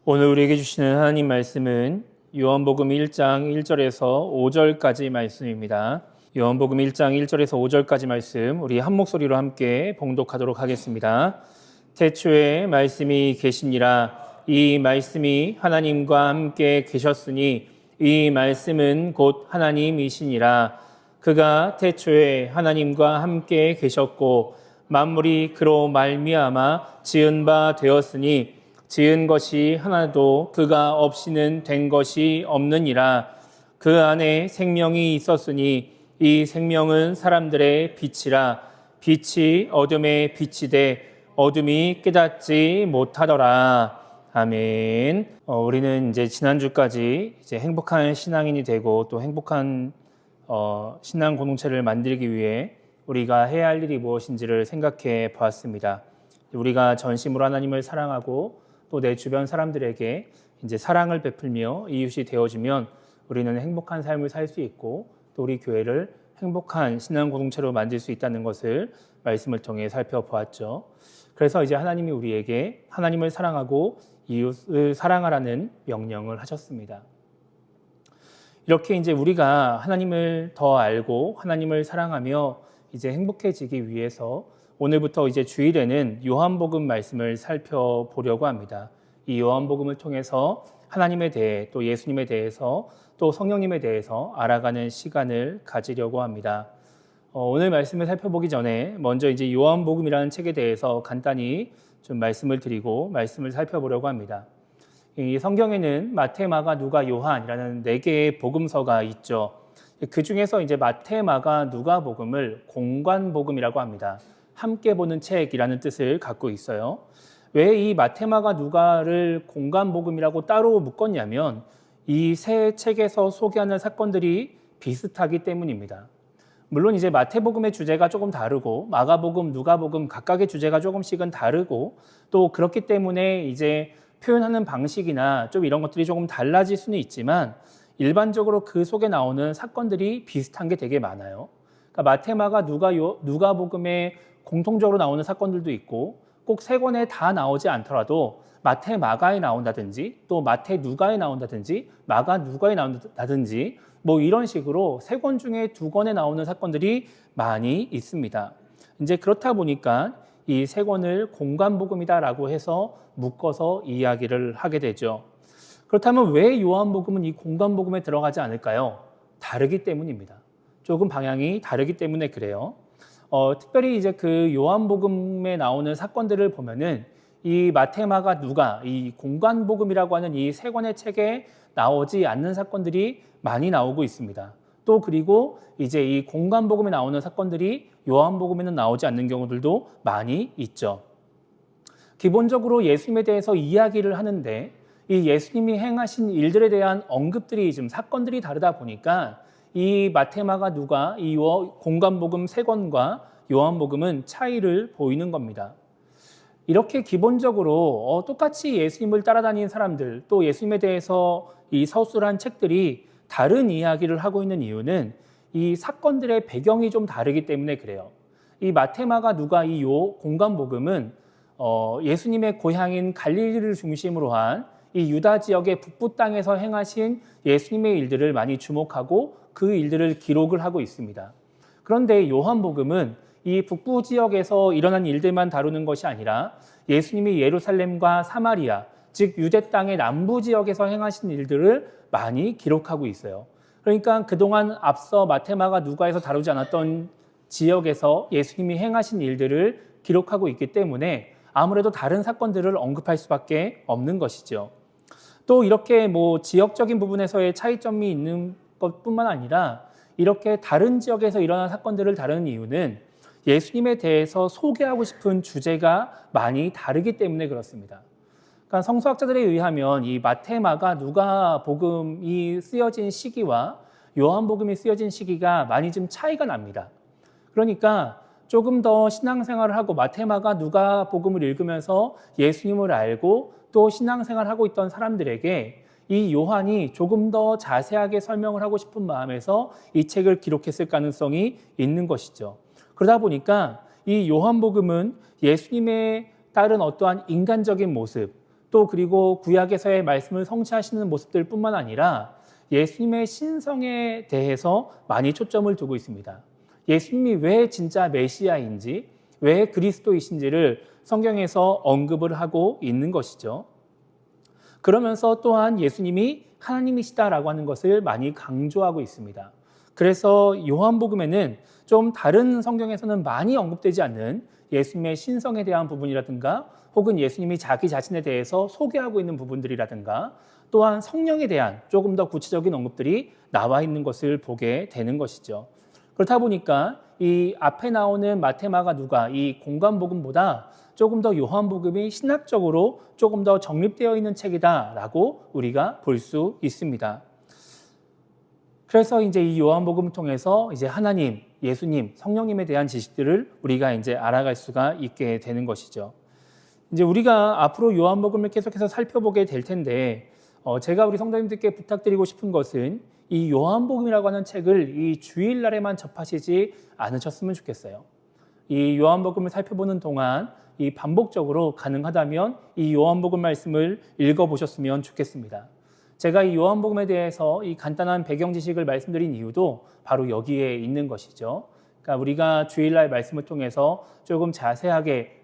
오늘 우리에게 주시는 하나님 말씀은 요한복음 1장 1절에서 5절까지 말씀입니다. 요한복음 1장 1절에서 5절까지 말씀 우리 한 목소리로 함께 봉독하도록 하겠습니다. 태초에 말씀이 계시니라. 이 말씀이 하나님과 함께 계셨으니 이 말씀은 곧 하나님이시니라. 그가 태초에 하나님과 함께 계셨고 만물이 그로 말미암아 지은 바 되었으니 지은 것이 하나도 그가 없이는 된 것이 없느니라. 그 안에 생명이 있었으니 이 생명은 사람들의 빛이라. 빛이 어둠에 비치되 어둠이 깨닫지 못하더라. 아멘. 우리는 이제 지난주까지 이제 행복한 신앙인이 되고 또 행복한 신앙 공동체를 만들기 위해 우리가 해야 할 일이 무엇인지를 생각해 보았습니다. 우리가 전심으로 하나님을 사랑하고 또 내 주변 사람들에게 이제 사랑을 베풀며 이웃이 되어주면 우리는 행복한 삶을 살 수 있고 또 우리 교회를 행복한 신앙 공동체로 만들 수 있다는 것을 말씀을 통해 살펴보았죠. 그래서 이제 하나님이 우리에게 하나님을 사랑하고 이웃을 사랑하라는 명령을 하셨습니다. 이렇게 이제 우리가 하나님을 더 알고 하나님을 사랑하며 이제 행복해지기 위해서 오늘부터 이제 주일에는 요한복음 말씀을 살펴보려고 합니다. 이 요한복음을 통해서 하나님에 대해 또 예수님에 대해서 또 성령님에 대해서 알아가는 시간을 가지려고 합니다. 오늘 말씀을 살펴보기 전에 먼저 이제 요한복음이라는 책에 대해서 간단히 좀 말씀을 드리고 말씀을 살펴보려고 합니다. 이 성경에는 마태, 마가, 누가, 요한이라는 4개의 복음서가 있죠. 그 중에서 이제 마태, 마가, 누가 복음을 공관복음이라고 합니다. 함께 보는 책이라는 뜻을 갖고 있어요. 왜 이 마태, 마가, 누가를 공관복음이라고 따로 묶었냐면 이 세 책에서 소개하는 사건들이 비슷하기 때문입니다. 물론 이제 마태복음의 주제가 조금 다르고 마가복음, 누가복음 각각의 주제가 조금씩은 다르고 또 그렇기 때문에 이제 표현하는 방식이나 좀 이런 것들이 조금 달라질 수는 있지만 일반적으로 그 속에 나오는 사건들이 비슷한 게 되게 많아요. 그러니까 마태, 마가, 누가복음에 공통적으로 나오는 사건들도 있고 꼭 세 권에 다 나오지 않더라도 마태, 마가에 나온다든지 또 마태, 누가에 나온다든지 마가, 누가에 나온다든지 뭐 이런 식으로 3권 중에 2권에 나오는 사건들이 많이 있습니다. 이제 그렇다 보니까 이 3권을 공관복음이다라고 해서 묶어서 이야기를 하게 되죠. 그렇다면 왜 요한복음은 이 공관복음에 들어가지 않을까요? 다르기 때문입니다. 조금 방향이 다르기 때문에 그래요. 특별히 이제 그 요한복음에 나오는 사건들을 보면은 이 마태, 마가, 누가 이 공관복음이라고 하는 이 3권의 책에 나오지 않는 사건들이 많이 나오고 있습니다. 또 그리고 이제 이 공관복음에 나오는 사건들이 요한복음에는 나오지 않는 경우들도 많이 있죠. 기본적으로 예수님에 대해서 이야기를 하는데 이 예수님이 행하신 일들에 대한 언급들이 좀 사건들이 다르다 보니까 이 마태, 마가, 누가 이 공관복음 3권과 요한복음은 차이를 보이는 겁니다. 이렇게 기본적으로 똑같이 예수님을 따라다니는 사람들 또 예수님에 대해서 이 서술한 책들이 다른 이야기를 하고 있는 이유는 이 사건들의 배경이 좀 다르기 때문에 그래요. 이 마태, 마가, 누가 이 공관복음은 예수님의 고향인 갈릴리를 중심으로 한 이 유다 지역의 북부 땅에서 행하신 예수님의 일들을 많이 주목하고 그 일들을 기록을 하고 있습니다. 그런데 요한복음은 이 북부 지역에서 일어난 일들만 다루는 것이 아니라 예수님이 예루살렘과 사마리아, 즉 유대 땅의 남부 지역에서 행하신 일들을 많이 기록하고 있어요. 그러니까 그동안 앞서 마태, 마가, 누가에서 다루지 않았던 지역에서 예수님이 행하신 일들을 기록하고 있기 때문에 아무래도 다른 사건들을 언급할 수밖에 없는 것이죠. 또 이렇게 뭐 지역적인 부분에서의 차이점이 있는 것뿐만 아니라 이렇게 다른 지역에서 일어난 사건들을 다루는 이유는 예수님에 대해서 소개하고 싶은 주제가 많이 다르기 때문에 그렇습니다. 그러니까 성서학자들에 의하면 이 마태, 마가, 누가 복음이 쓰여진 시기와 요한복음이 쓰여진 시기가 많이 좀 차이가 납니다. 그러니까 조금 더 신앙생활을 하고 마태, 마가, 누가 복음을 읽으면서 예수님을 알고 또 신앙생활을 하고 있던 사람들에게 이 요한이 조금 더 자세하게 설명을 하고 싶은 마음에서 이 책을 기록했을 가능성이 있는 것이죠. 그러다 보니까 이 요한복음은 예수님에 따른 어떠한 인간적인 모습 또 그리고 구약에서의 말씀을 성취하시는 모습들 뿐만 아니라 예수님의 신성에 대해서 많이 초점을 두고 있습니다. 예수님이 왜 진짜 메시아인지, 왜 그리스도이신지를 성경에서 언급을 하고 있는 것이죠. 그러면서 또한 예수님이 하나님이시다라고 하는 것을 많이 강조하고 있습니다. 그래서 요한복음에는 좀 다른 성경에서는 많이 언급되지 않는 예수님의 신성에 대한 부분이라든가 혹은 예수님이 자기 자신에 대해서 소개하고 있는 부분들이라든가 또한 성령에 대한 조금 더 구체적인 언급들이 나와 있는 것을 보게 되는 것이죠. 그렇다 보니까 이 앞에 나오는 마태, 마가, 누가 이 공관복음보다 조금 더 요한복음이 신학적으로 조금 더 정립되어 있는 책이다라고 우리가 볼 수 있습니다. 그래서 이제 이 요한복음을 통해서 이제 하나님, 예수님, 성령님에 대한 지식들을 우리가 이제 알아갈 수가 있게 되는 것이죠. 이제 우리가 앞으로 요한복음을 계속해서 살펴보게 될 텐데, 제가 우리 성도님들께 부탁드리고 싶은 것은 이 요한복음이라고 하는 책을 이 주일날에만 접하시지 않으셨으면 좋겠어요. 이 요한복음을 살펴보는 동안 이 반복적으로 가능하다면 이 요한복음 말씀을 읽어보셨으면 좋겠습니다. 제가 이 요한복음에 대해서 이 간단한 배경 지식을 말씀드린 이유도 바로 여기에 있는 것이죠. 그러니까 우리가 주일날 말씀을 통해서 조금 자세하게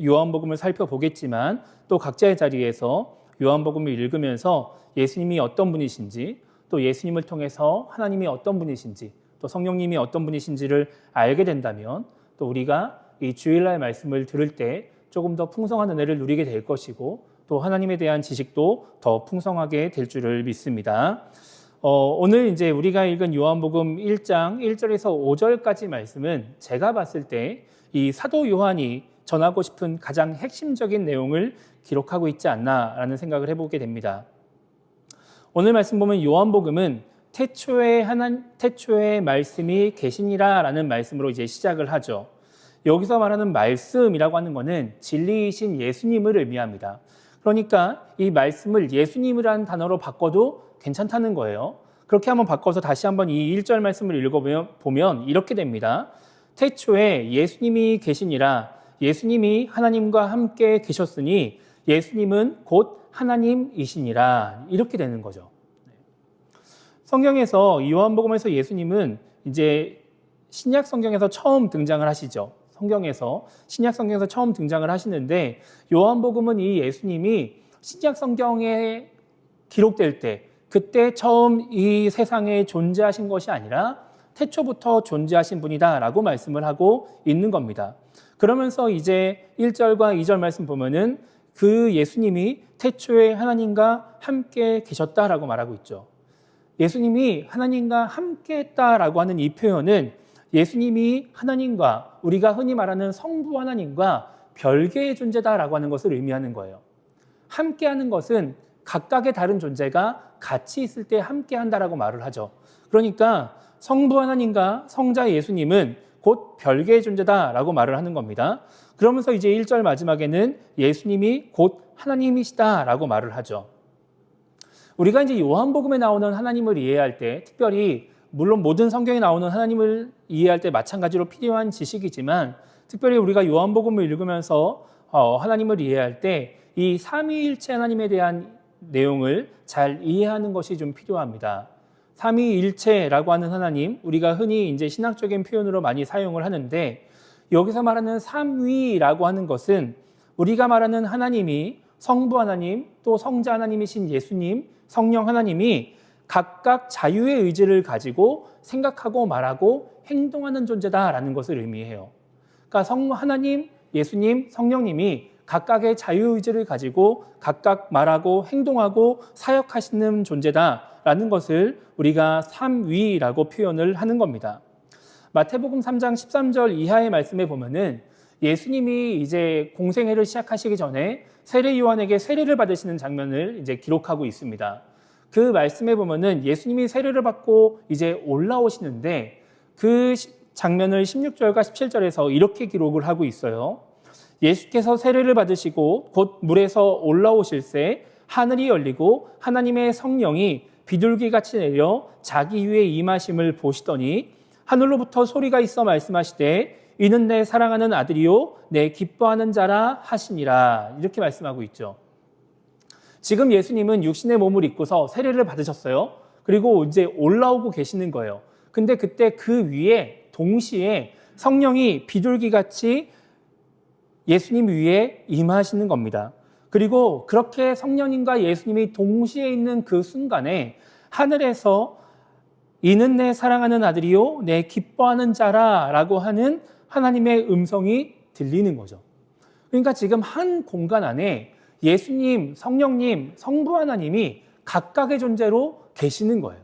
요한복음을 살펴보겠지만 또 각자의 자리에서 요한복음을 읽으면서 예수님이 어떤 분이신지 또 예수님을 통해서 하나님이 어떤 분이신지 또 성령님이 어떤 분이신지를 알게 된다면 또 우리가 이 주일날 말씀을 들을 때 조금 더 풍성한 은혜를 누리게 될 것이고 또 하나님에 대한 지식도 더 풍성하게 될 줄을 믿습니다. 오늘 이제 우리가 읽은 요한복음 1장 1절에서 5절까지 말씀은 제가 봤을 때 이 사도 요한이 전하고 싶은 가장 핵심적인 내용을 기록하고 있지 않나라는 생각을 해보게 됩니다. 오늘 말씀 보면 요한복음은 태초에 말씀이 계시니라라는 말씀으로 이제 시작을 하죠. 여기서 말하는 말씀이라고 하는 것은 진리이신 예수님을 의미합니다. 그러니까 이 말씀을 예수님이라는 단어로 바꿔도 괜찮다는 거예요. 그렇게 한번 바꿔서 다시 한번 이 1절 말씀을 읽어보면 이렇게 됩니다. 태초에 예수님이 계시니라. 예수님이 하나님과 함께 계셨으니 예수님은 곧 하나님이시니라. 이렇게 되는 거죠. 성경에서 요한복음에서 예수님은 이제 신약 성경에서 처음 등장을 하시죠. 신약 성경에서 처음 등장을 하시는데 요한복음은 이 예수님이 신약 성경에 기록될 때 그때 처음 이 세상에 존재하신 것이 아니라 태초부터 존재하신 분이다라고 말씀을 하고 있는 겁니다. 그러면서 이제 1절과 2절 말씀 보면은 그 예수님이 태초에 하나님과 함께 계셨다라고 말하고 있죠. 예수님이 하나님과 함께 했다라고 하는 이 표현은 예수님이 하나님과 우리가 흔히 말하는 성부 하나님과 별개의 존재다라고 하는 것을 의미하는 거예요. 함께하는 것은 각각의 다른 존재가 같이 있을 때 함께한다라고 말을 하죠. 그러니까 성부 하나님과 성자 예수님은 곧 별개의 존재다라고 말을 하는 겁니다. 그러면서 이제 1절 마지막에는 예수님이 곧 하나님이시다라고 말을 하죠. 우리가 이제 요한복음에 나오는 하나님을 이해할 때 특별히 물론 모든 성경에 나오는 하나님을 이해할 때 마찬가지로 필요한 지식이지만 특별히 우리가 요한복음을 읽으면서 하나님을 이해할 때 이 삼위일체 하나님에 대한 내용을 잘 이해하는 것이 좀 필요합니다. 삼위일체라고 하는 하나님, 우리가 흔히 이제 신학적인 표현으로 많이 사용을 하는데 여기서 말하는 삼위라고 하는 것은 우리가 말하는 하나님이 성부 하나님, 또 성자 하나님이신 예수님, 성령 하나님이 각각 자유의 의지를 가지고 생각하고 말하고 행동하는 존재다라는 것을 의미해요. 그러니까 하나님, 예수님, 성령님이 각각의 자유의지를 가지고 각각 말하고 행동하고 사역하시는 존재다라는 것을 우리가 삼위라고 표현을 하는 겁니다. 마태복음 3장 13절 이하의 말씀에 보면은 예수님이 이제 공생애를 시작하시기 전에 세례 요한에게 세례를 받으시는 장면을 이제 기록하고 있습니다. 그 말씀에 보면은 예수님이 세례를 받고 이제 올라오시는데 그 장면을 16절과 17절에서 이렇게 기록을 하고 있어요. 예수께서 세례를 받으시고 곧 물에서 올라오실새 하늘이 열리고 하나님의 성령이 비둘기같이 내려 자기 위에 임하심을 보시더니 하늘로부터 소리가 있어 말씀하시되 이는 내 사랑하는 아들이요 내 기뻐하는 자라 하시니라. 이렇게 말씀하고 있죠. 지금 예수님은 육신의 몸을 입고서 세례를 받으셨어요. 그리고 이제 올라오고 계시는 거예요. 근데 그때 그 위에 동시에 성령이 비둘기같이 예수님 위에 임하시는 겁니다. 그리고 그렇게 성령님과 예수님이 동시에 있는 그 순간에 하늘에서 이는 내 사랑하는 아들이요 내 기뻐하는 자라 라고 하는 하나님의 음성이 들리는 거죠. 그러니까 지금 한 공간 안에 예수님, 성령님, 성부 하나님이 각각의 존재로 계시는 거예요.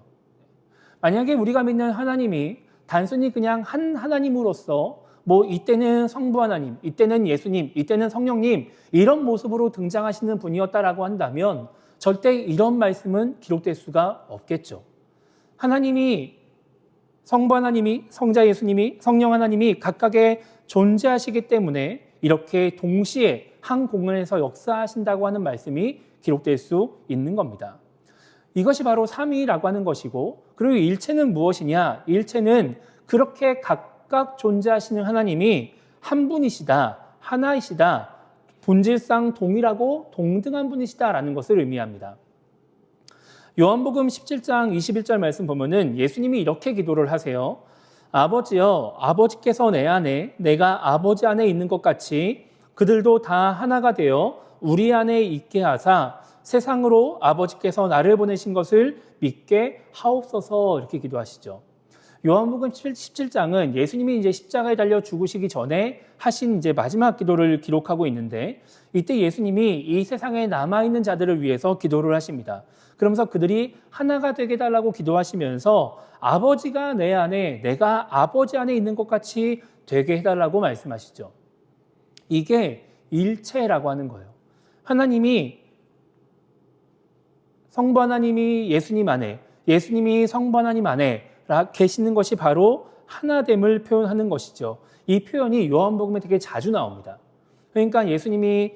만약에 우리가 믿는 하나님이 단순히 그냥 한 하나님으로서 이때는 성부 하나님, 이때는 예수님, 이때는 성령님 이런 모습으로 등장하시는 분이었다라고 한다면 절대 이런 말씀은 기록될 수가 없겠죠. 하나님이, 성부 하나님이, 성자 예수님이, 성령 하나님이 각각의 존재하시기 때문에 이렇게 동시에 한 공간에서 역사하신다고 하는 말씀이 기록될 수 있는 겁니다. 이것이 바로 삼위라고 하는 것이고, 그리고 일체는 무엇이냐? 일체는 그렇게 각각 존재하시는 하나님이 한 분이시다, 하나이시다, 본질상 동일하고 동등한 분이시다라는 것을 의미합니다. 요한복음 17장 21절 말씀 보면은 예수님이 이렇게 기도를 하세요. 아버지여, 아버지께서 내 안에, 내가 아버지 안에 있는 것 같이 그들도 다 하나가 되어 우리 안에 있게 하사 세상으로 아버지께서 나를 보내신 것을 믿게 하옵소서, 이렇게 기도하시죠. 요한복음 17장은 예수님이 이제 십자가에 달려 죽으시기 전에 하신 이제 마지막 기도를 기록하고 있는데, 이때 예수님이 이 세상에 남아있는 자들을 위해서 기도를 하십니다. 그러면서 그들이 하나가 되게 달라고 기도하시면서 아버지가 내 안에, 내가 아버지 안에 있는 것 같이 되게 해달라고 말씀하시죠. 이게 일체라고 하는 거예요. 하나님이, 성부 하나님이 예수님 안에, 예수님이 성부 하나님 안에 계시는 것이 바로 하나됨을 표현하는 것이죠. 이 표현이 요한복음에 되게 자주 나옵니다. 그러니까 예수님이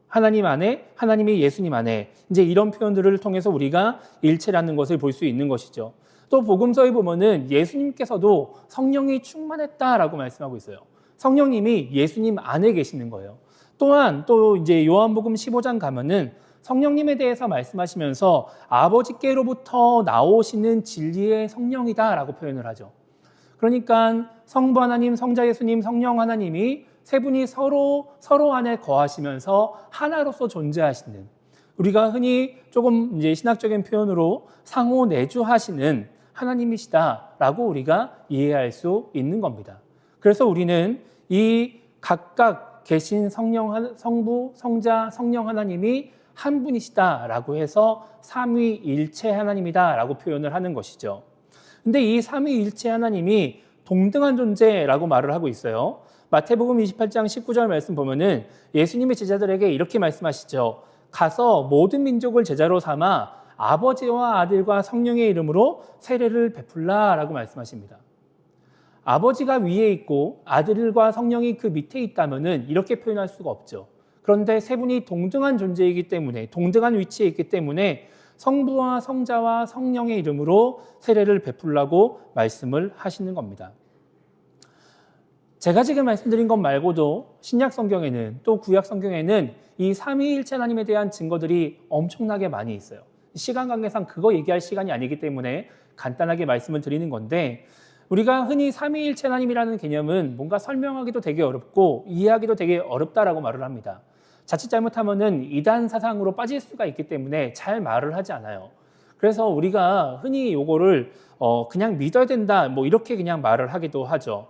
하나님 안에, 하나님이 예수님 안에, 이제 이런 표현들을 통해서 우리가 일체라는 것을 볼 수 있는 것이죠. 또 복음서에 보면은 예수님께서도 성령이 충만했다라고 말씀하고 있어요. 성령님이 예수님 안에 계시는 거예요. 또한 또 이제 요한복음 15장 가면은 성령님에 대해서 말씀하시면서 아버지께로부터 나오시는 진리의 성령이다라고 표현을 하죠. 그러니까 성부 하나님, 성자 예수님, 성령 하나님이 세 분이 서로 안에 거하시면서 하나로서 존재하시는, 우리가 흔히 조금 이제 신학적인 표현으로 상호 내주하시는 하나님이시다라고 우리가 이해할 수 있는 겁니다. 그래서 우리는 이 각각 계신 성부, 성자, 성령 하나님이 한 분이시다라고 해서 삼위일체 하나님이다라고 표현을 하는 것이죠. 근데 이 삼위일체 하나님이 동등한 존재라고 말을 하고 있어요. 마태복음 28장 19절 말씀 보면은 예수님의 제자들에게 이렇게 말씀하시죠. 가서 모든 민족을 제자로 삼아 아버지와 아들과 성령의 이름으로 세례를 베풀라라고 말씀하십니다. 아버지가 위에 있고 아들과 성령이 그 밑에 있다면은 이렇게 표현할 수가 없죠. 그런데 세 분이 동등한 존재이기 때문에, 동등한 위치에 있기 때문에 성부와 성자와 성령의 이름으로 세례를 베풀라고 말씀을 하시는 겁니다. 제가 지금 말씀드린 것 말고도 신약 성경에는, 또 구약 성경에는 이 삼위일체 하나님에 대한 증거들이 엄청나게 많이 있어요. 시간 관계상 그거 얘기할 시간이 아니기 때문에 간단하게 말씀을 드리는 건데, 우리가 흔히 삼위일체 하나님이라는 개념은 뭔가 설명하기도 되게 어렵고 이해하기도 되게 어렵다라고 말을 합니다. 자칫 잘못하면은 이단 사상으로 빠질 수가 있기 때문에 잘 말을 하지 않아요. 그래서 우리가 흔히 요거를 그냥 믿어야 된다, 이렇게 그냥 말을 하기도 하죠.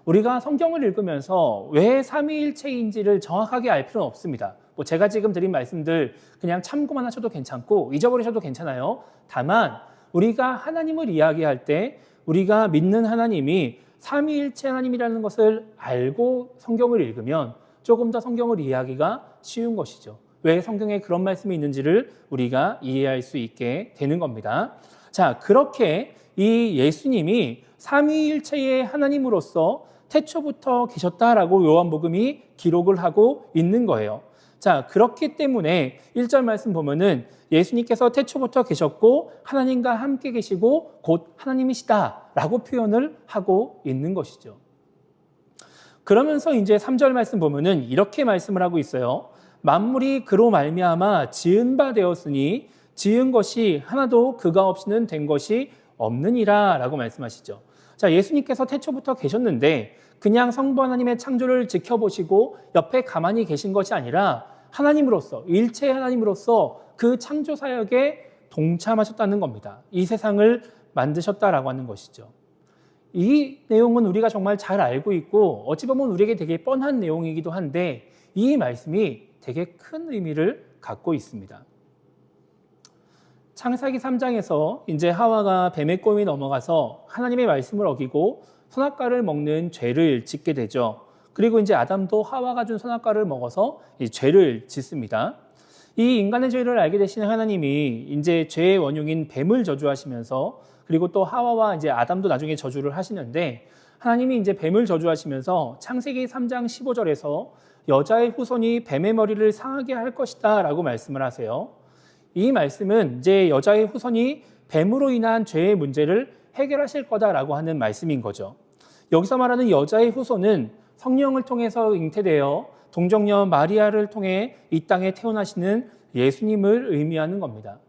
우리가 성경을 읽으면서 왜 삼위일체인지를 정확하게 알 필요는 없습니다. 제가 지금 드린 말씀들 그냥 참고만 하셔도 괜찮고 잊어버리셔도 괜찮아요. 다만 우리가 하나님을 이야기할 때 우리가 믿는 하나님이 삼위일체 하나님이라는 것을 알고 성경을 읽으면 조금 더 성경을 이해하기가 쉬운 것이죠. 왜 성경에 그런 말씀이 있는지를 우리가 이해할 수 있게 되는 겁니다. 자, 그렇게 이 예수님이 삼위일체의 하나님으로서 태초부터 계셨다라고 요한복음이 기록을 하고 있는 거예요. 자, 그렇기 때문에 1절 말씀 보면은 예수님께서 태초부터 계셨고 하나님과 함께 계시고 곧 하나님이시다라고 표현을 하고 있는 것이죠. 그러면서 이제 3절 말씀 보면은 이렇게 말씀을 하고 있어요. 만물이 그로 말미암아 지은 바 되었으니 지은 것이 하나도 그가 없이는 된 것이 없느니라 라고 말씀하시죠. 자, 예수님께서 태초부터 계셨는데 그냥 성부 하나님의 창조를 지켜보시고 옆에 가만히 계신 것이 아니라 하나님으로서, 일체 하나님으로서 그 창조 사역에 동참하셨다는 겁니다. 이 세상을 만드셨다라고 하는 것이죠. 이 내용은 우리가 정말 잘 알고 있고 어찌 보면 우리에게 되게 뻔한 내용이기도 한데 이 말씀이 되게 큰 의미를 갖고 있습니다. 창세기 3장에서 이제 하와가 뱀의 꼼이 넘어가서 하나님의 말씀을 어기고 선악과를 먹는 죄를 짓게 되죠. 그리고 이제 아담도 하와가 준 선악과를 먹어서 이 죄를 짓습니다. 이 인간의 죄를 알게 되신 하나님이 이제 죄의 원흉인 뱀을 저주하시면서 그리고 또 하와와 이제 아담도 나중에 저주를 하시는데 하나님이 이제 뱀을 저주하시면서 창세기 3장 15절에서 여자의 후손이 뱀의 머리를 상하게 할 것이다 라고 말씀을 하세요. 이 말씀은 이제 여자의 후손이 뱀으로 인한 죄의 문제를 해결하실 거다라고 하는 말씀인 거죠. 여기서 말하는 여자의 후손은 성령을 통해서 잉태되어 동정녀 마리아를 통해 이 땅에 태어나시는 예수님을 의미하는 겁니다.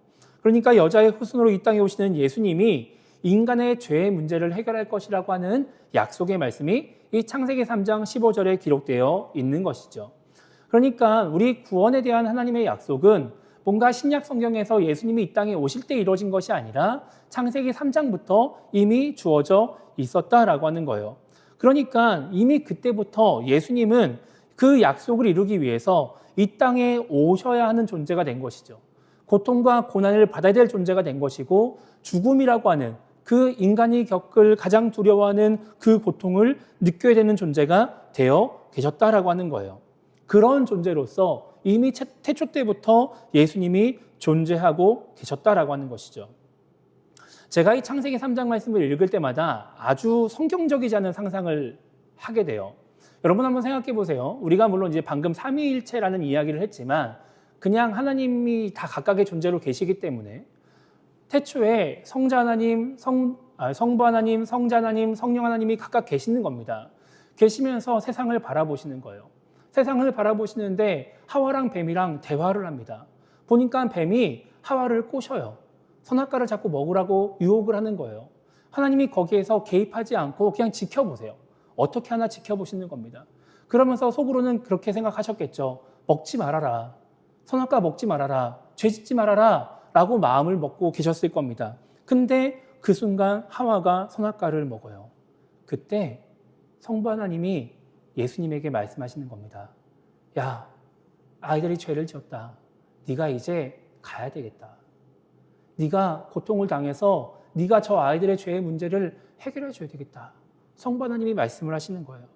그러니까 여자의 후손으로 이 땅에 오시는 예수님이 인간의 죄의 문제를 해결할 것이라고 하는 약속의 말씀이 이 창세기 3장 15절에 기록되어 있는 것이죠. 그러니까 우리 구원에 대한 하나님의 약속은 뭔가 신약 성경에서 예수님이 이 땅에 오실 때 이루어진 것이 아니라 창세기 3장부터 이미 주어져 있었다라고 하는 거예요. 그러니까 이미 그때부터 예수님은 그 약속을 이루기 위해서 이 땅에 오셔야 하는 존재가 된 것이죠. 고통과 고난을 받아야 될 존재가 된 것이고 죽음이라고 하는 그 인간이 겪을 가장 두려워하는 그 고통을 느껴야 되는 존재가 되어 계셨다라고 하는 거예요. 그런 존재로서 이미 태초 때부터 예수님이 존재하고 계셨다라고 하는 것이죠. 제가 이 창세기 3장 말씀을 읽을 때마다 아주 성경적이지 않은 상상을 하게 돼요. 여러분 한번 생각해 보세요. 우리가 물론 이제 방금 삼위일체라는 이야기를 했지만 그냥 하나님이 다 각각의 존재로 계시기 때문에 태초에 성자 하나님, 성부 하나님, 성자 하나님, 성령 하나님이 각각 계시는 겁니다. 계시면서 세상을 바라보시는 거예요. 세상을 바라보시는데 하와랑 뱀이랑 대화를 합니다. 보니까 뱀이 하와를 꼬셔요. 선악과를 자꾸 먹으라고 유혹을 하는 거예요. 하나님이 거기에서 개입하지 않고 그냥 지켜보세요. 어떻게 하나 지켜보시는 겁니다. 그러면서 속으로는 그렇게 생각하셨겠죠. 먹지 말아라. 선악과 먹지 말아라. 죄 짓지 말아라. 라고 마음을 먹고 계셨을 겁니다. 근데 그 순간 하와가 선악과를 먹어요. 그때 성부 하나님이 예수님에게 말씀하시는 겁니다. 야, 아이들이 죄를 지었다. 네가 이제 가야 되겠다. 네가 고통을 당해서 네가 저 아이들의 죄의 문제를 해결해 줘야 되겠다. 성부 하나님이 말씀을 하시는 거예요.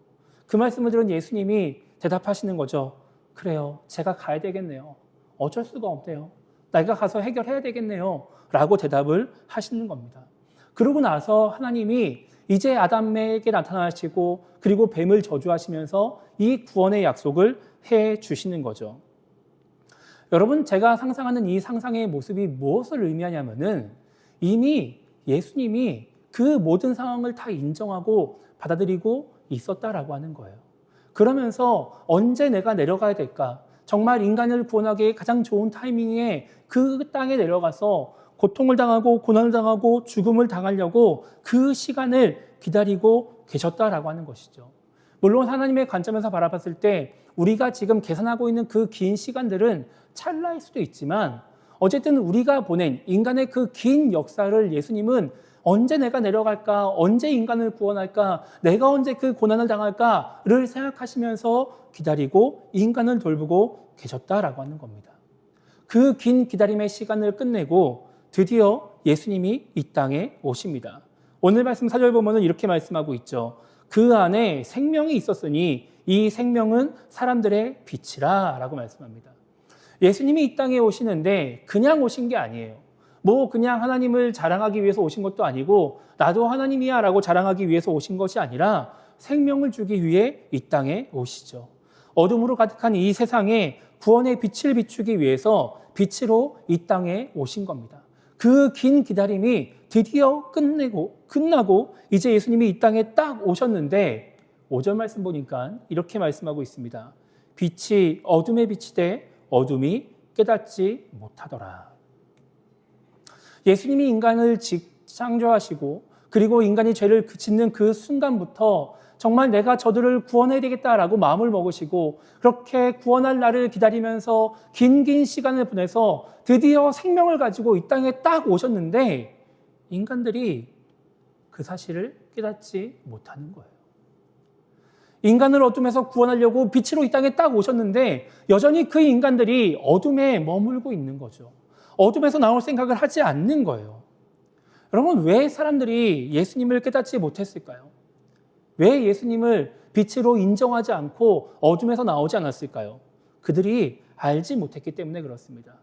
그 말씀을 들은 예수님이 대답하시는 거죠. 그래요. 제가 가야 되겠네요. 어쩔 수가 없네요. 내가 가서 해결해야 되겠네요. 라고 대답을 하시는 겁니다. 그러고 나서 하나님이 이제 아담에게 나타나시고 그리고 뱀을 저주하시면서 이 구원의 약속을 해 주시는 거죠. 여러분, 제가 상상하는 이 상상의 모습이 무엇을 의미하냐면은 이미 예수님이 그 모든 상황을 다 인정하고 받아들이고 있었다라고 하는 거예요. 그러면서 언제 내가 내려가야 될까? 정말 인간을 구원하기에 가장 좋은 타이밍에 그 땅에 내려가서 고통을 당하고 고난을 당하고 죽음을 당하려고 그 시간을 기다리고 계셨다라고 하는 것이죠. 물론 하나님의 관점에서 바라봤을 때 우리가 지금 계산하고 있는 그 긴 시간들은 찰나일 수도 있지만 어쨌든 우리가 보낸 인간의 그 긴 역사를 예수님은 언제 내가 내려갈까? 언제 인간을 구원할까? 내가 언제 그 고난을 당할까?를 생각하시면서 기다리고 인간을 돌보고 계셨다라고 하는 겁니다. 그 긴 기다림의 시간을 끝내고 드디어 예수님이 이 땅에 오십니다. 오늘 말씀 4절 보면 이렇게 말씀하고 있죠. 그 안에 생명이 있었으니 이 생명은 사람들의 빛이라 라고 말씀합니다. 예수님이 이 땅에 오시는데 그냥 오신 게 아니에요. 뭐 그냥 하나님을 자랑하기 위해서 오신 것도 아니고 나도 하나님이야 라고 자랑하기 위해서 오신 것이 아니라 생명을 주기 위해 이 땅에 오시죠. 어둠으로 가득한 이 세상에 구원의 빛을 비추기 위해서 빛으로 이 땅에 오신 겁니다. 그 긴 기다림이 드디어 끝나고 이제 예수님이 이 땅에 딱 오셨는데 5절 말씀 보니까 이렇게 말씀하고 있습니다. 빛이 어둠에 비치되 어둠이 깨닫지 못하더라. 예수님이 인간을 창조하시고 그리고 인간이 죄를 짓는 그 순간부터 정말 내가 저들을 구원해야 되겠다라고 마음을 먹으시고 그렇게 구원할 날을 기다리면서 긴 시간을 보내서 드디어 생명을 가지고 이 땅에 딱 오셨는데 인간들이 그 사실을 깨닫지 못하는 거예요. 인간을 어둠에서 구원하려고 빛으로 이 땅에 딱 오셨는데 여전히 그 인간들이 어둠에 머물고 있는 거죠. 어둠에서 나올 생각을 하지 않는 거예요. 여러분, 왜 사람들이 예수님을 깨닫지 못했을까요? 왜 예수님을 빛으로 인정하지 않고 어둠에서 나오지 않았을까요? 그들이 알지 못했기 때문에 그렇습니다.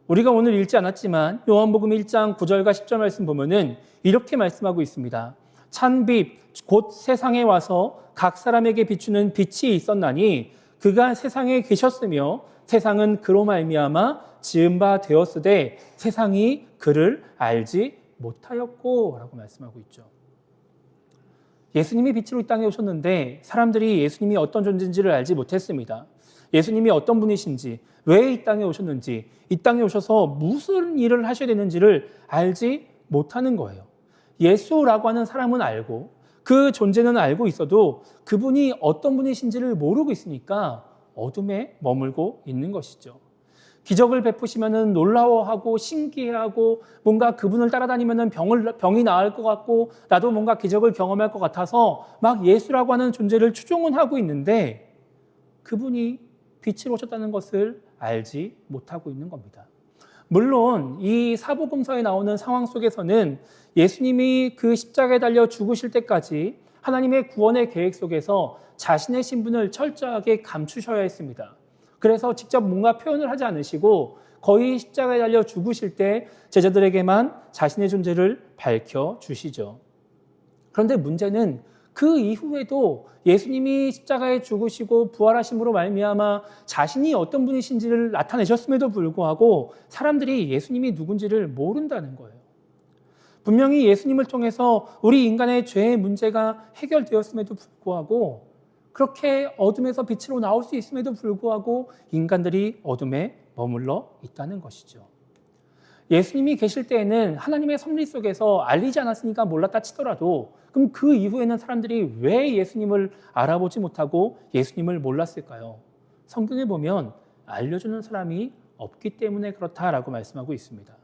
우리가 오늘 읽지 않았지만 요한복음 1장 9절과 10절 말씀 보면은 이렇게 말씀하고 있습니다. 찬빛 곧 세상에 와서 각 사람에게 비추는 빛이 있었나니 그가 세상에 계셨으며 세상은 그로 말미암아 지은 바 되었으되 세상이 그를 알지 못하였고 라고 말씀하고 있죠. 예수님이 빛으로 이 땅에 오셨는데 사람들이 예수님이 어떤 존재인지를 알지 못했습니다. 예수님이 어떤 분이신지, 왜 이 땅에 오셨는지, 이 땅에 오셔서 무슨 일을 하셔야 되는지를 알지 못하는 거예요. 예수라고 하는 사람은 알고 그 존재는 알고 있어도 그분이 어떤 분이신지를 모르고 있으니까 어둠에 머물고 있는 것이죠. 기적을 베푸시면 놀라워하고 신기해하고 뭔가 그분을 따라다니면 병이 나을 것 같고 나도 뭔가 기적을 경험할 것 같아서 막 예수라고 하는 존재를 추종은 하고 있는데 그분이 빛으로 오셨다는 것을 알지 못하고 있는 겁니다. 물론 이 사복음서에 나오는 상황 속에서는 예수님이 그 십자가에 달려 죽으실 때까지 하나님의 구원의 계획 속에서 자신의 신분을 철저하게 감추셔야 했습니다. 그래서 직접 뭔가 표현을 하지 않으시고 거의 십자가에 달려 죽으실 때 제자들에게만 자신의 존재를 밝혀주시죠. 그런데 문제는 그 이후에도 예수님이 십자가에 죽으시고 부활하심으로 말미암아 자신이 어떤 분이신지를 나타내셨음에도 불구하고 사람들이 예수님이 누군지를 모른다는 거예요. 분명히 예수님을 통해서 우리 인간의 죄의 문제가 해결되었음에도 불구하고 그렇게 어둠에서 빛으로 나올 수 있음에도 불구하고 인간들이 어둠에 머물러 있다는 것이죠. 예수님이 계실 때에는 하나님의 섭리 속에서 알리지 않았으니까 몰랐다 치더라도 그럼 그 이후에는 사람들이 왜 예수님을 알아보지 못하고 예수님을 몰랐을까요? 성경에 보면 알려주는 사람이 없기 때문에 그렇다라고 말씀하고 있습니다.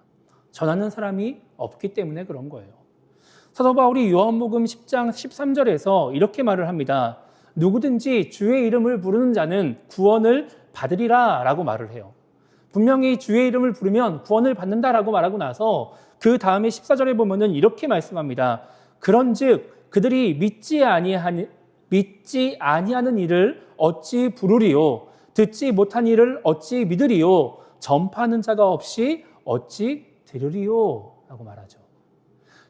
전하는 사람이 없기 때문에 그런 거예요. 사도 바울이 요한복음 10장 13절에서 이렇게 말을 합니다. 누구든지 주의 이름을 부르는 자는 구원을 받으리라 라고 말을 해요. 분명히 주의 이름을 부르면 구원을 받는다라고 말하고 나서 그 다음에 14절에 보면은 이렇게 말씀합니다. 그런즉 그들이 믿지 아니하는 일을 어찌 부르리요? 듣지 못한 일을 어찌 믿으리요? 전파하는 자가 없이 어찌 들으리요? 라고 말하죠.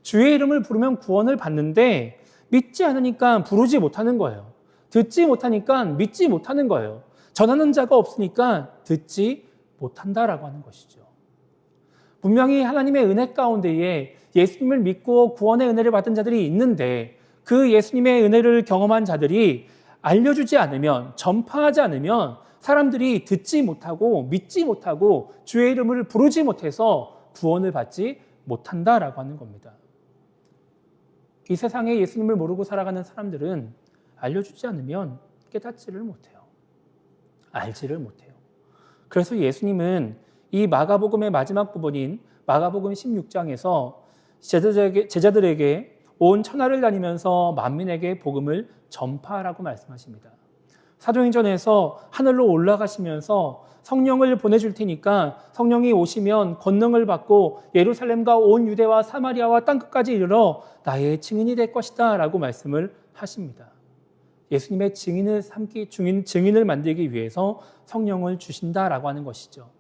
주의 이름을 부르면 구원을 받는데 믿지 않으니까 부르지 못하는 거예요. 듣지 못하니까 믿지 못하는 거예요. 전하는 자가 없으니까 듣지 못한다라고 하는 것이죠. 분명히 하나님의 은혜 가운데에 예수님을 믿고 구원의 은혜를 받은 자들이 있는데 그 예수님의 은혜를 경험한 자들이 알려주지 않으면, 전파하지 않으면 사람들이 듣지 못하고 믿지 못하고 주의 이름을 부르지 못해서 구원을 받지 못한다라고 하는 겁니다. 이 세상에 예수님을 모르고 살아가는 사람들은 알려주지 않으면 깨닫지를 못해요. 알지를 못해요. 그래서 예수님은 이 마가복음의 마지막 부분인 마가복음 16장에서 제자들에게 온 천하를 다니면서 만민에게 복음을 전파하라고 말씀하십니다. 사도행전에서 하늘로 올라가시면서 성령을 보내줄 테니까 성령이 오시면 권능을 받고 예루살렘과 온 유대와 사마리아와 땅끝까지 이르러 나의 증인이 될 것이다 라고 말씀을 하십니다. 예수님의 증인을 만들기 위해서 성령을 주신다라고 하는 것이죠.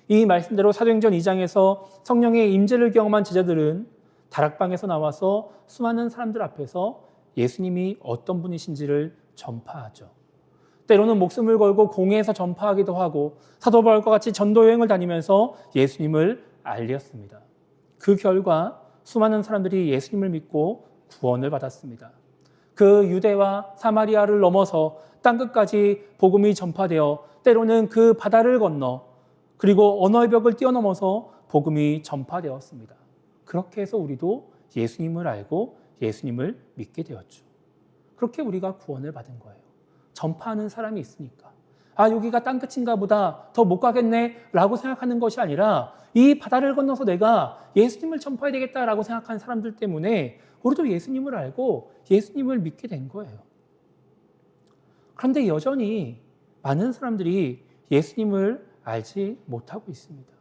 이 말씀대로 사도행전 2장에서 성령의 임재를 경험한 제자들은 다락방에서 나와서 수많은 사람들 앞에서 예수님이 어떤 분이신지를 전파하죠. 때로는 목숨을 걸고 공회에서 전파하기도 하고 사도 바울과 같이 전도 여행을 다니면서 예수님을 알렸습니다. 그 결과 수많은 사람들이 예수님을 믿고 구원을 받았습니다. 그 유대와 사마리아를 넘어서 땅끝까지 복음이 전파되어 때로는 그 바다를 건너 그리고 언어의 벽을 뛰어넘어서 복음이 전파되었습니다. 그렇게 해서 우리도 예수님을 알고 예수님을 믿게 되었죠. 그렇게 우리가 구원을 받은 거예요. 전파하는 사람이 있으니까. 아, 여기가 땅끝인가 보다, 더 못 가겠네 라고 생각하는 것이 아니라 이 바다를 건너서 내가 예수님을 전파해야 되겠다라고 생각하는 사람들 때문에 우리도 예수님을 알고 예수님을 믿게 된 거예요. 그런데 여전히 많은 사람들이 예수님을 알지 못하고 있습니다.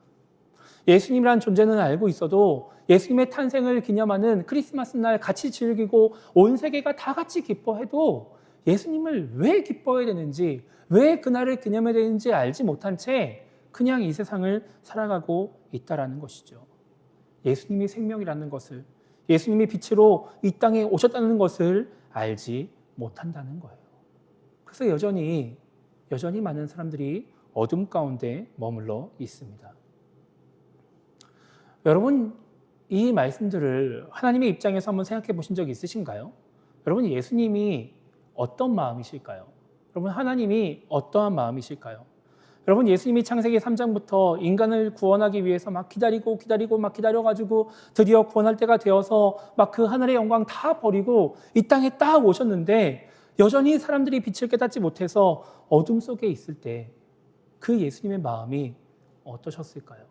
예수님이란 존재는 알고 있어도 예수님의 탄생을 기념하는 크리스마스 날 같이 즐기고 온 세계가 다 같이 기뻐해도 예수님을 왜 기뻐해야 되는지, 왜 그날을 기념해야 되는지 알지 못한 채 그냥 이 세상을 살아가고 있다라는 것이죠. 예수님이 생명이라는 것을, 예수님이 빛으로 이 땅에 오셨다는 것을 알지 못한다는 거예요. 그래서 여전히 많은 사람들이 어둠 가운데 머물러 있습니다. 여러분, 이 말씀들을 하나님의 입장에서 한번 생각해 보신 적 있으신가요? 여러분, 예수님이 어떤 마음이실까요? 여러분, 하나님이 어떠한 마음이실까요? 여러분, 예수님이 창세기 3장부터 인간을 구원하기 위해서 막 기다리고 막 기다려가지고 드디어 구원할 때가 되어서 막 그 하늘의 영광 다 버리고 이 땅에 딱 오셨는데 여전히 사람들이 빛을 깨닫지 못해서 어둠 속에 있을 때 그 예수님의 마음이 어떠셨을까요?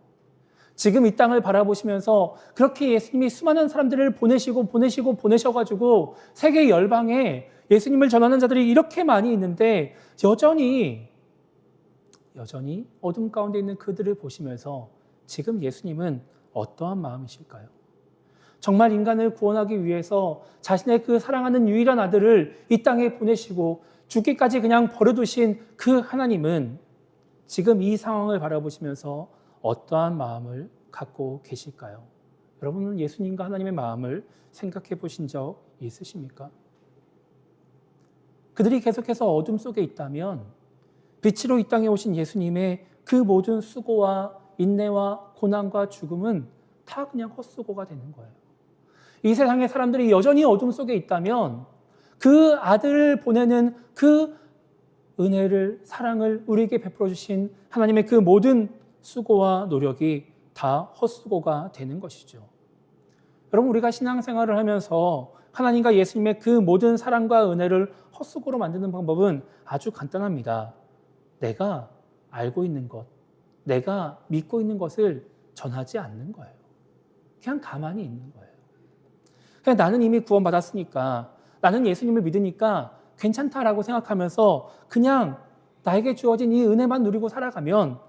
지금 이 땅을 바라보시면서 그렇게 예수님이 수많은 사람들을 보내셔가지고 세계 열방에 예수님을 전하는 자들이 이렇게 많이 있는데 여전히 어둠 가운데 있는 그들을 보시면서 지금 예수님은 어떠한 마음이실까요? 정말 인간을 구원하기 위해서 자신의 그 사랑하는 유일한 아들을 이 땅에 보내시고 죽기까지 그냥 버려두신 그 하나님은 지금 이 상황을 바라보시면서 어떠한 마음을 갖고 계실까요? 여러분은 예수님과 하나님의 마음을 생각해 보신 적 있으십니까? 그들이 계속해서 어둠 속에 있다면 빛으로 이 땅에 오신 예수님의 그 모든 수고와 인내와 고난과 죽음은 다 그냥 헛수고가 되는 거예요. 이 세상의 사람들이 여전히 어둠 속에 있다면 그 아들을 보내는 그 은혜를, 사랑을 우리에게 베풀어 주신 하나님의 그 모든 수고와 노력이 다 헛수고가 되는 것이죠. 여러분, 우리가 신앙생활을 하면서 하나님과 예수님의 그 모든 사랑과 은혜를 헛수고로 만드는 방법은 아주 간단합니다. 내가 알고 있는 것, 내가 믿고 있는 것을 전하지 않는 거예요. 그냥 가만히 있는 거예요. 그냥 나는 이미 구원받았으니까, 나는 예수님을 믿으니까 괜찮다라고 생각하면서 그냥 나에게 주어진 이 은혜만 누리고 살아가면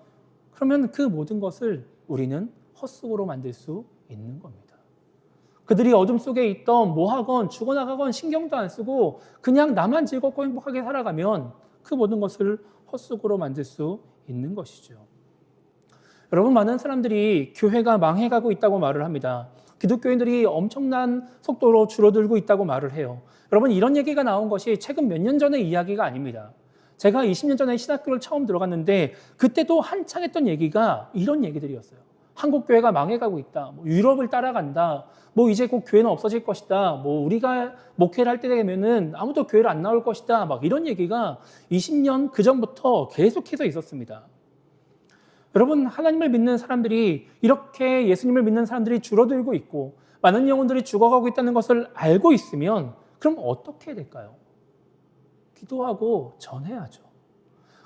그러면 그 모든 것을 우리는 헛수고로 만들 수 있는 겁니다. 그들이 어둠 속에 있던 뭐하건 죽어나가건 신경도 안 쓰고 그냥 나만 즐겁고 행복하게 살아가면 그 모든 것을 헛수고로 만들 수 있는 것이죠. 여러분, 많은 사람들이 교회가 망해가고 있다고 말을 합니다. 기독교인들이 엄청난 속도로 줄어들고 있다고 말을 해요. 여러분, 이런 얘기가 나온 것이 최근 몇 년 전의 이야기가 아닙니다. 제가 20년 전에 신학교를 처음 들어갔는데 그때도 한창 했던 얘기가 이런 얘기들이었어요. 한국 교회가 망해가고 있다. 유럽을 따라간다. 이제 곧 교회는 없어질 것이다. 우리가 목회를 할 때 되면은 아무도 교회를 안 나올 것이다. 막 이런 얘기가 20년 그 전부터 계속해서 있었습니다. 여러분, 하나님을 믿는 사람들이 이렇게 예수님을 믿는 사람들이 줄어들고 있고 많은 영혼들이 죽어가고 있다는 것을 알고 있으면 그럼 어떻게 될까요? 기도하고 전해야죠.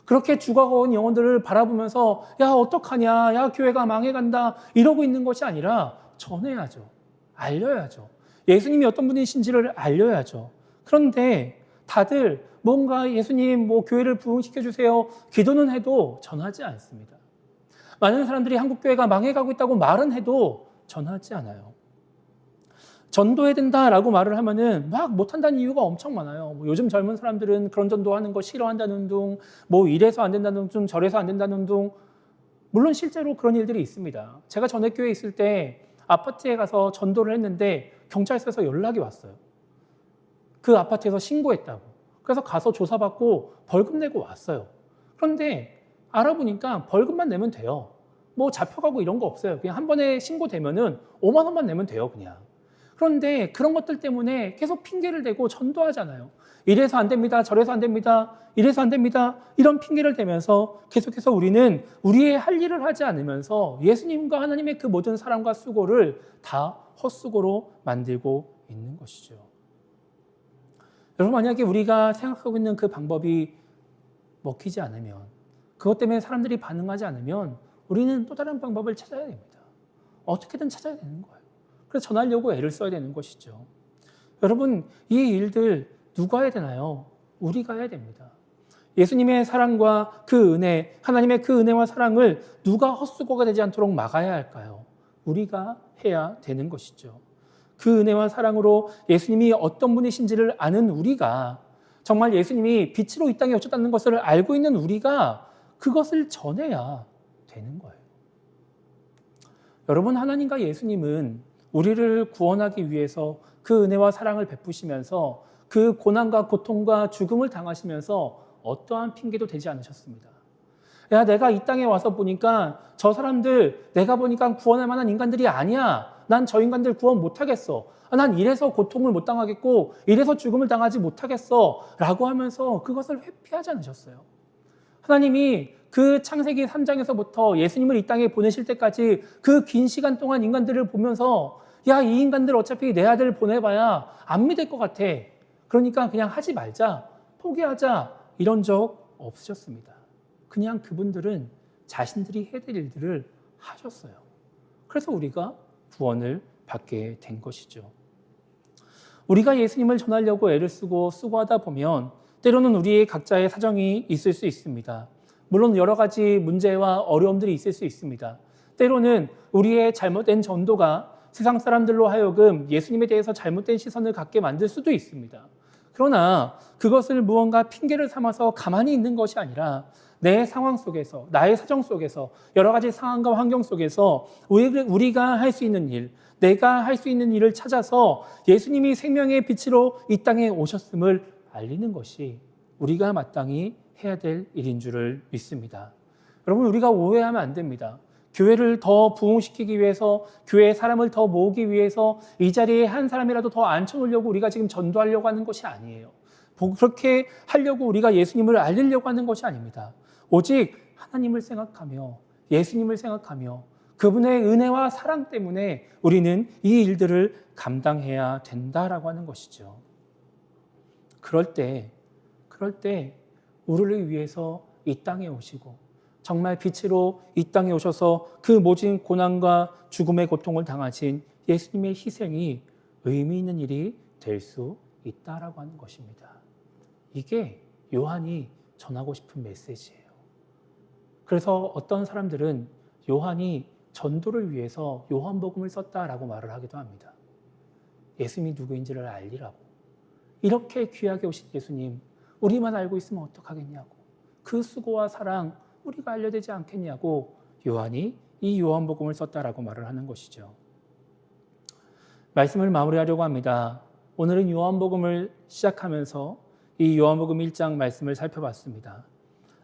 그렇게 죽어가온 영혼들을 바라보면서 야, 어떡하냐, 야, 교회가 망해간다 이러고 있는 것이 아니라 전해야죠. 알려야죠. 예수님이 어떤 분이신지를 알려야죠. 그런데 다들 뭔가 예수님 교회를 부흥시켜주세요 기도는 해도 전하지 않습니다. 많은 사람들이 한국교회가 망해가고 있다고 말은 해도 전하지 않아요. 전도해야 된다라고 말을 하면은 막 못한다는 이유가 엄청 많아요. 요즘 젊은 사람들은 그런 전도하는 거 싫어한다는 둥, 이래서 안 된다는 둥, 저래서 안 된다는 둥. 물론 실제로 그런 일들이 있습니다. 제가 전액교회에 있을 때 아파트에 가서 전도를 했는데 경찰서에서 연락이 왔어요. 그 아파트에서 신고했다고. 그래서 가서 조사받고 벌금 내고 왔어요. 그런데 알아보니까 벌금만 내면 돼요. 잡혀가고 이런 거 없어요. 그냥 한 번에 신고되면은 5만 원만 내면 돼요, 그냥. 그런데 그런 것들 때문에 계속 핑계를 대고 전도하잖아요. 이래서 안 됩니다. 저래서 안 됩니다. 이래서 안 됩니다. 이런 핑계를 대면서 계속해서 우리는 우리의 할 일을 하지 않으면서 예수님과 하나님의 그 모든 사랑과 수고를 다 헛수고로 만들고 있는 것이죠. 여러분, 만약에 우리가 생각하고 있는 그 방법이 먹히지 않으면, 그것 때문에 사람들이 반응하지 않으면 우리는 또 다른 방법을 찾아야 됩니다. 어떻게든 찾아야 되는 거예요. 그래서 전하려고 애를 써야 되는 것이죠. 여러분, 이 일들 누가 해야 되나요? 우리가 해야 됩니다. 예수님의 사랑과 그 은혜, 하나님의 그 은혜와 사랑을 누가 헛수고가 되지 않도록 막아야 할까요? 우리가 해야 되는 것이죠. 그 은혜와 사랑으로 예수님이 어떤 분이신지를 아는 우리가, 정말 예수님이 빛으로 이 땅에 오셨다는 것을 알고 있는 우리가 그것을 전해야 되는 거예요. 여러분, 하나님과 예수님은 우리를 구원하기 위해서 그 은혜와 사랑을 베푸시면서 그 고난과 고통과 죽음을 당하시면서 어떠한 핑계도 되지 않으셨습니다. 야, 내가 이 땅에 와서 보니까 저 사람들 내가 보니까 구원할 만한 인간들이 아니야. 난 저 인간들 구원 못하겠어. 난 이래서 고통을 못 당하겠고 이래서 죽음을 당하지 못하겠어 라고 하면서 그것을 회피하지 않으셨어요. 하나님이 그 창세기 3장에서부터 예수님을 이 땅에 보내실 때까지 그 긴 시간 동안 인간들을 보면서 야, 이 인간들 어차피 내 아들 보내봐야 안 믿을 것 같아. 그러니까 그냥 하지 말자, 포기하자, 이런 적 없으셨습니다. 그냥 그분들은 자신들이 해야 될 일들을 하셨어요. 그래서 우리가 구원을 받게 된 것이죠. 우리가 예수님을 전하려고 애를 쓰고 수고하다 보면 때로는 우리의 각자의 사정이 있을 수 있습니다. 물론 여러 가지 문제와 어려움들이 있을 수 있습니다. 때로는 우리의 잘못된 전도가 세상 사람들로 하여금 예수님에 대해서 잘못된 시선을 갖게 만들 수도 있습니다. 그러나 그것을 무언가 핑계를 삼아서 가만히 있는 것이 아니라 내 상황 속에서, 나의 사정 속에서, 여러 가지 상황과 환경 속에서 우리가 할 수 있는 일, 내가 할 수 있는 일을 찾아서 예수님이 생명의 빛으로 이 땅에 오셨음을 알리는 것이 우리가 마땅히 해야 될 일인 줄을 믿습니다. 여러분, 우리가 오해하면 안 됩니다. 교회를 더 부흥시키기 위해서, 교회의 사람을 더 모으기 위해서 이 자리에 한 사람이라도 더 앉혀놓으려고 우리가 지금 전도하려고 하는 것이 아니에요. 그렇게 하려고 우리가 예수님을 알리려고 하는 것이 아닙니다. 오직 하나님을 생각하며 예수님을 생각하며 그분의 은혜와 사랑 때문에 우리는 이 일들을 감당해야 된다라고 하는 것이죠. 그럴 때 우리를 위해서 이 땅에 오시고 정말 빛으로 이 땅에 오셔서 그 모진 고난과 죽음의 고통을 당하신 예수님의 희생이 의미 있는 일이 될 수 있다라고 하는 것입니다. 이게 요한이 전하고 싶은 메시지예요. 그래서 어떤 사람들은 요한이 전도를 위해서 요한복음을 썼다라고 말을 하기도 합니다. 예수님이 누구인지를 알리라고. 이렇게 귀하게 오신 예수님, 우리만 알고 있으면 어떡하겠냐고. 그 수고와 사랑 우리가 알려되지 않겠냐고 요한이 이 요한복음을 썼다라고 말을 하는 것이죠. 말씀을 마무리하려고 합니다. 오늘은 요한복음을 시작하면서 이 요한복음 1장 말씀을 살펴봤습니다.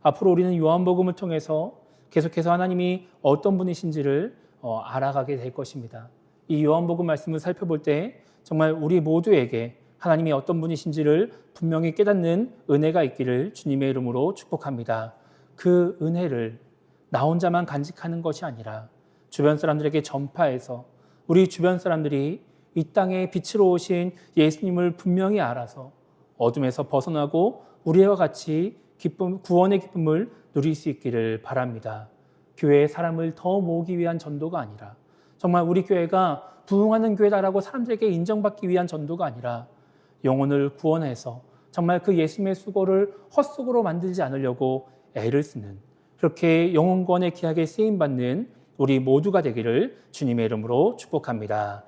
앞으로 우리는 요한복음을 통해서 계속해서 하나님이 어떤 분이신지를 알아가게 될 것입니다. 이 요한복음 말씀을 살펴볼 때 정말 우리 모두에게 하나님이 어떤 분이신지를 분명히 깨닫는 은혜가 있기를 주님의 이름으로 축복합니다. 그 은혜를 나 혼자만 간직하는 것이 아니라 주변 사람들에게 전파해서 우리 주변 사람들이 이 땅에 빛으로 오신 예수님을 분명히 알아서 어둠에서 벗어나고 우리와 같이 구원의 기쁨을 누릴 수 있기를 바랍니다. 교회의 사람을 더 모으기 위한 전도가 아니라 정말 우리 교회가 부흥하는 교회다라고 사람들에게 인정받기 위한 전도가 아니라 영혼을 구원해서 정말 그 예수님의 수고를 헛수고로 만들지 않으려고 애를 쓰는, 그렇게 영혼 구원의 기약에 쓰임받는 우리 모두가 되기를 주님의 이름으로 축복합니다.